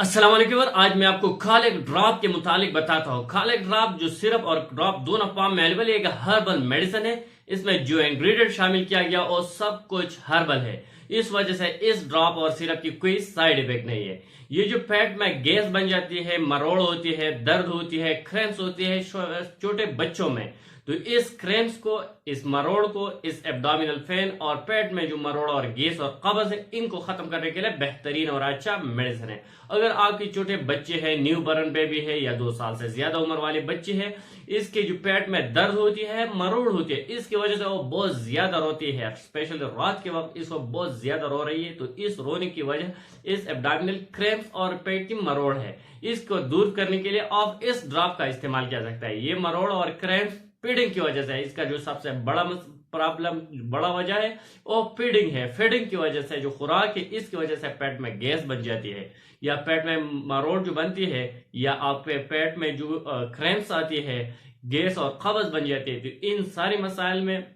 अस्सलाम वालेकुम। और आज मैं आपको खालिक ड्रॉप के मुतालिक बताता हूँ। खालिक ड्रॉप जो सिरप और ड्रॉप दोनों फॉर्म में अवेलेबल है, एक हर्बल मेडिसिन है। इसमें जो इंग्रेडिएंट शामिल किया गया वो सब कुछ हर्बल है। इस वजह से इस ड्रॉप और सिरप की कोई साइड इफेक्ट नहीं है। ये जो पेट में गैस बन जाती है, मरोड़ होती है, दर्द होती है, क्रैम्प्स होती है छोटे बच्चों में, तो इस क्रैम्प्स को, इस मरोड़ को, इस एब्डोमिनल पेन और पेट में जो मरोड़ और गैस और कब्ज है, इनको खत्म करने के लिए बेहतरीन और अच्छा मेडिसिन है। अगर आपके छोटे बच्चे हैं, न्यू बर्न बेबी है या 2 साल से ज्यादा उम्र वाले बच्चे हैं, इसके जो पेट में दर्द होती है, मरोड़ होती है, इसकी वजह से वो बहुत ज्यादा रोती है, स्पेशली रात के वक्त इसको बहुत ज्यादा रो रही है, तो इस रोने की वजह इस एब्डोमिनल क्रैम्प्स और पेट की मरोड़ है। इसको दूर करने के लिए आप इस ड्रॉप का इस्तेमाल किया सकता है। ये मरोड़ और क्रैम्प्स फीडिंग की वजह से, इसका जो सबसे बड़ा प्रॉब्लम, बड़ा वजह है वो फीडिंग है। फीडिंग की वजह से जो खुराक है, इसकी वजह से पेट में गैस बन जाती है या पेट में मरोड़ जो बनती है, या आपके पेट में जो क्रैम्प्स आती है, गैस और कब्ज बन जाती है, तो इन सारे मसाइल में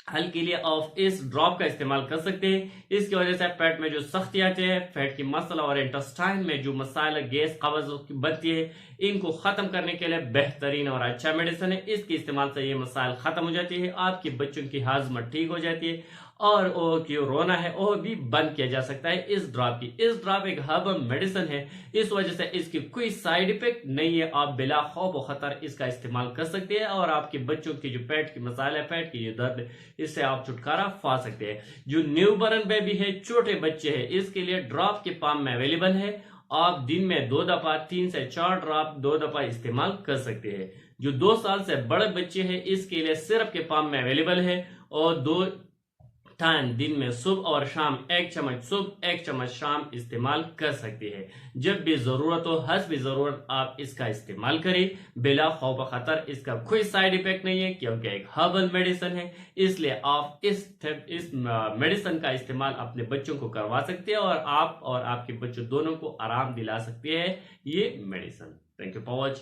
हल के लिए आप इस ड्रॉप का इस्तेमाल कर सकते हैं। इसकी वजह से पेट में जो सख्ती आती है, पेट की मसल और इंटेस्टाइन में जो मसाइल गैस कब्ज बनती है, इनको खत्म करने के लिए बेहतरीन और अच्छा मेडिसिन है। इसके इस्तेमाल से ये मसाइल खत्म हो जाती है, आपके बच्चों की हाजमा ठीक हो जाती है और वो जो रोना है वो भी बंद किया जा सकता है इस ड्रॉप की। इस ड्रॉप एक हर्बल मेडिसिन है, इस वजह से इसकी कोई साइड इफेक्ट नहीं है। आप बिला खौफ और खतर इसका इस्तेमाल कर सकते हैं और आपके बच्चों की जो पेट की मसाइल है, पेट की जो दर्द है, इससे आप छुटकारा पा सकते हैं। जो न्यू बर्न बेबी है, छोटे बच्चे हैं, इसके लिए ड्रॉप के पाम में अवेलेबल है। आप दिन में 2 दफा, 3 से 4 ड्रॉप 2 दफा इस्तेमाल कर सकते हैं। जो 2 साल से बड़े बच्चे हैं, इसके लिए सिरप के पाम में अवेलेबल है और 2 टाइम दिन में सुबह और शाम 1 चम्मच सुबह 1 चम्मच शाम इस्तेमाल कर सकते हैं। जब भी जरूरत हो, हस्ब जरूरत आप इसका इस्तेमाल करें बिला खौफ खतर। इसका कोई साइड इफेक्ट नहीं है क्योंकि एक हर्बल मेडिसिन है, इसलिए आप इस मेडिसिन का इस्तेमाल अपने बच्चों को करवा सकते हैं और आप और आपके बच्चों दोनों को आराम दिला सकते हैं ये medicine. Thank you for watching.